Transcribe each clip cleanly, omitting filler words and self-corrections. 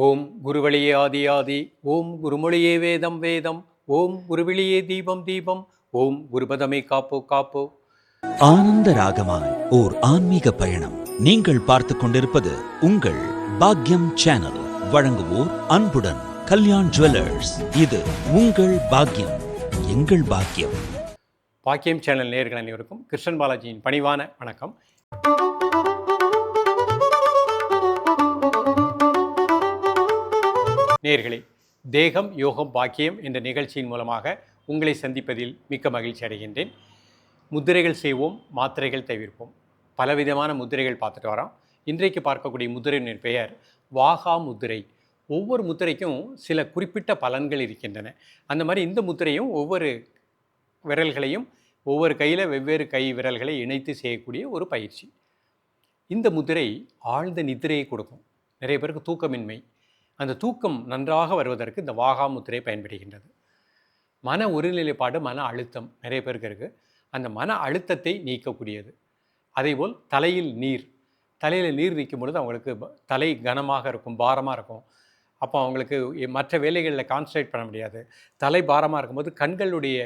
ஓம் குருவழியே ஆதி ஆதி, ஓம் குருமொழியே வேதம் வேதம், ஓம் குருவிழியே தீபம் தீபம், ஓம் குருபதமே காப்போ காப்போ. ஆனந்த ராகமாய் ஓர் ஆன்மீக பயணம். நீங்கள் பார்த்துக் கொண்டிருப்பது உங்கள் பாக்யம் சேனல். வழங்குவோர் அன்புடன் கல்யாண் ஜுவல்லர்ஸ். இது உங்கள் பாக்யம், எங்கள் பாக்யம். பாக்கியம் சேனல் நேயர்கள் அனைவருக்கும் கிருஷ்ணன் பாலாஜியின் பணிவான வணக்கம். நேயர்களே, தேகம் யோகம் பாக்கியம் என்ற நிகழ்ச்சியின் மூலமாக உங்களை சந்திப்பதில் மிக்க மகிழ்ச்சி அடைகின்றேன். முத்திரைகள் செய்வோம், மாத்திரைகள் தவிர்ப்போம். பலவிதமான முத்திரைகள் பார்த்துட்டு வரோம். இன்றைக்கு பார்க்கக்கூடிய முத்திரையின் பெயர் வாகா முத்திரை. ஒவ்வொரு முத்திரைக்கும் சில குறிப்பிட்ட பலன்கள் இருக்கின்றன. அந்த மாதிரி இந்த முத்திரையும் ஒவ்வொரு விரல்களையும் ஒவ்வொரு கையில் வெவ்வேறு கை விரல்களை இணைத்து செய்யக்கூடிய ஒரு பயிற்சி. இந்த முத்திரை ஆழ்ந்த நித்திரையை கொடுக்கும். நிறைய பேருக்கு தூக்கமின்மை, அந்த தூக்கம் நன்றாக வருவதற்கு இந்த வாகா முத்திரை பயன்படுகின்றது. மன ஒருநிலைப்பாடு, மன அழுத்தம் நிறைய பேருக்கு இருக்குது. அந்த மன அழுத்தத்தை நீக்கக்கூடியது. அதேபோல் தலையில் நீர் நிற்கும் பொழுது அவங்களுக்கு தலை கனமாக இருக்கும், பாரமாக இருக்கும். அப்போ அவங்களுக்கு மற்ற வேலைகளில் கான்சன்ட்ரேட் பண்ண முடியாது. தலை பாரமாக இருக்கும்போது கண்களுடைய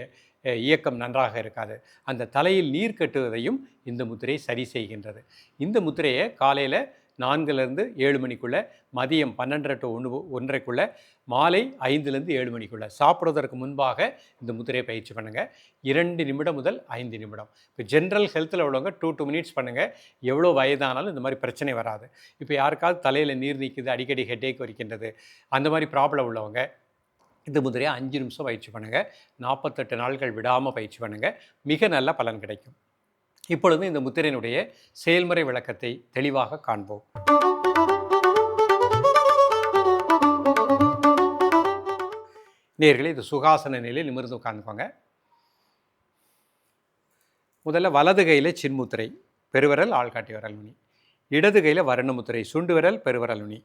இயக்கம் நன்றாக இருக்காது. அந்த தலையில் நீர் கட்டுவதையும் இந்த முத்திரை சரி செய்கின்றது. இந்த முத்திரையை காலையில் 4லேருந்து 7 மணிக்குள்ளே, மதியம் 12 to 1:30க்குள்ளே, மாலை 5லேருந்து 7 மணிக்குள்ளே சாப்பிட்றதற்கு முன்பாக இந்த முத்திரையை பயிற்சி பண்ணுங்கள். 2 நிமிடம் முதல் 5 நிமிடம். இப்போ ஜென்ரல் ஹெல்த்தில் உள்ளவங்க 2 minutes பண்ணுங்கள். எவ்வளோ வயதானாலும் இந்த மாதிரி பிரச்சனை வராது. இப்போ யாருக்காவது தலையில் நீர் நிற்குது, அடிக்கடி ஹெட்டேக் வரைக்கின்றது, அந்த மாதிரி ப்ராப்ளம் உள்ளவங்க இந்த முதிரையை 5 நிமிஷம் பயிற்சி பண்ணுங்கள். 48 நாட்கள் விடாமல் பயிற்சி பண்ணுங்கள். மிக நல்ல பலன் கிடைக்கும். இப்பொழுது இந்த முத்திரையினுடைய செயல்முறை விளக்கத்தை தெளிவாக காண்போம். நேயர்களே, இது சுகாசன நிலையில் நிமிர்ந்து உட்கார்ந்துக்கோங்க. முதல்ல வலது கையில் சின்முத்திரை, பெருவிரல் ஆள்காட்டி விரல் நுனி. இடது கையில் வர்ண முத்திரை, சுண்டு விரல் பெருவிரல் நுனி.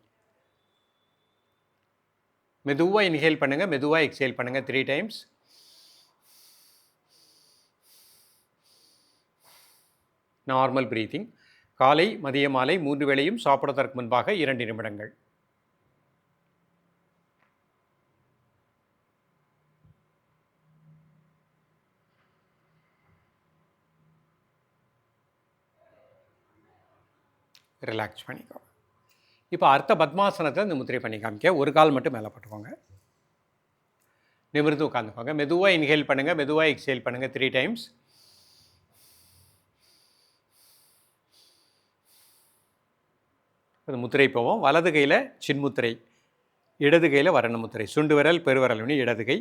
மெதுவாக இன்ஹேல் பண்ணுங்கள், மெதுவாக எக்ஸேல் பண்ணுங்கள் 3 times. Normal breathing. காலை மதிய மாலை 3 வேளையும் சாப்பிடுவதற்கு முன்பாக 2 நிமிடங்கள். ரிலாக்ஸ் பண்ணிக்கோ. இப்போ அர்த்த பத்மாசனத்தில் இந்த முத்திரை பண்ணி காமிக்க. ஒரு கால் மட்டும் மேலே போட்டுக்கோங்க. நிமிர்ந்து உட்காந்துக்கோங்க. மெதுவாக இன்ஹேல் பண்ணுங்கள், மெதுவாக எக்ஸேல் பண்ணுங்கள் 3 times. இந்த முத்திரை போவோம். வலது கையில் சின்முத்திரை, இடது கையில் வர்ண முத்திரை, சுண்டு விரல் பெருவிரல் நுனி இடது கை.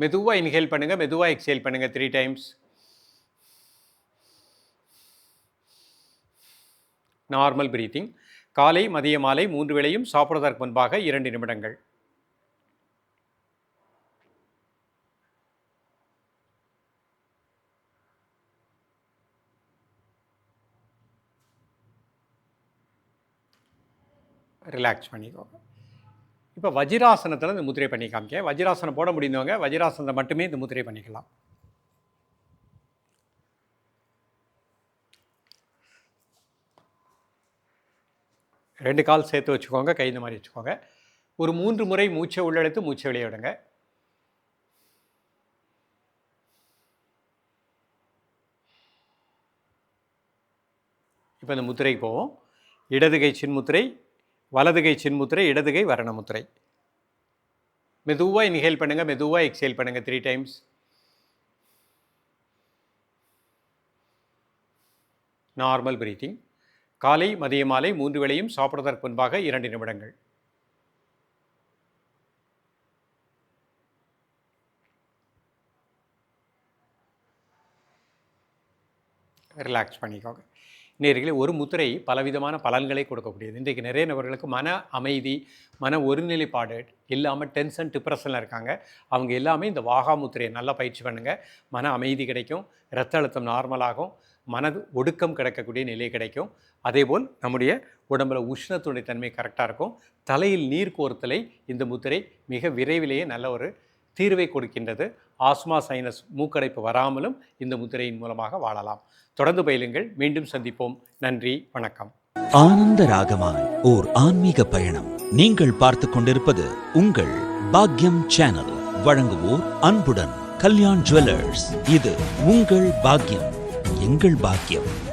மெதுவாக இன்ஹேல் பண்ணுங்கள், மெதுவாக எக்ஸேல் பண்ணுங்கள் 3 times. Normal breathing. காலை மதிய மாலை 3 வேளையும் சாப்பிடுவதற்கு முன்பாக 2 நிமிடங்கள். ரிலாக்ஸ் பண்ணிக்கோங்க. இப்போ வஜ்ராசனத்தில் இந்த முத்திரை பண்ணி காமிக்க. வஜ்ராசனம் போட முடிந்தவங்க வஜ்ராசனத்தை மட்டுமே இந்த முத்திரை பண்ணிக்கலாம். ரெண்டு கால் சேர்த்து வச்சுக்கோங்க, கை இந்த மாதிரி வச்சுக்கோங்க. ஒரு 3 முறை மூச்சை உள்ளெடுத்து மூச்சை வெளியே விடுங்க. இப்போ இந்த முத்திரைக்கு போவோம். இடது கை சின்முத்திரை, வலது கை சின்முத்திரை, இடது கை வர்ண முத்திரை. மெதுவாக இன்ஹேல் பண்ணுங்கள், மெதுவாக எக்ஸேல் பண்ணுங்கள் 3 times. Normal breathing. காலை மதிய மாலை 3 வேளையும் சாப்பிடுவதற்கு முன்பாக 2 நிமிடங்கள். ரிலாக்ஸ் பண்ணிக்கோங்க. நேயர்களே, ஒரு முத்திரை பலவிதமான பலன்களை கொடுக்கக்கூடியது. இன்றைக்கு நிறைய நபர்களுக்கு மன அமைதி, மன ஒருநிலைப்பாடு இல்லாமல் டென்ஷன் டிப்ரெஷனில் இருக்காங்க. அவங்க எல்லாமே இந்த வாகா முத்திரையை நல்லா பயிற்சி பண்ணுங்கள். மன அமைதி கிடைக்கும், இரத்த அழுத்தம் நார்மலாகும், மனது ஒடுக்கம் கிடைக்கக்கூடிய நிலை கிடைக்கும். அதேபோல் நம்முடைய உடம்பில் உஷ்ணத்துடைய தன்மை கரெக்டாக இருக்கும். தலையில் நீர் கோர்த்தலை இந்த முத்திரை மிக விரைவிலேயே நல்ல ஒரு தீர்வை கொடுக்கின்றது. ஆஸ்மா, சைனஸ், மூக்கடைப்பு வராமலும் இந்த முத்திரையின் மூலமாக வாழலாம். தொடர்ந்து பயிலுங்கள். மீண்டும் சந்திப்போம். நன்றி, வணக்கம். ஆனந்த ராகமாய் ஓர் ஆன்மீக பயணம். நீங்கள் பார்த்துக் கொண்டிருப்பது உங்கள் பாக்யம் சேனல். வழங்குவோர் அன்புடன் கல்யாண் ஜுவல்லர்ஸ். இது உங்கள் பாக்யம், எங்கள் பாக்கியம்.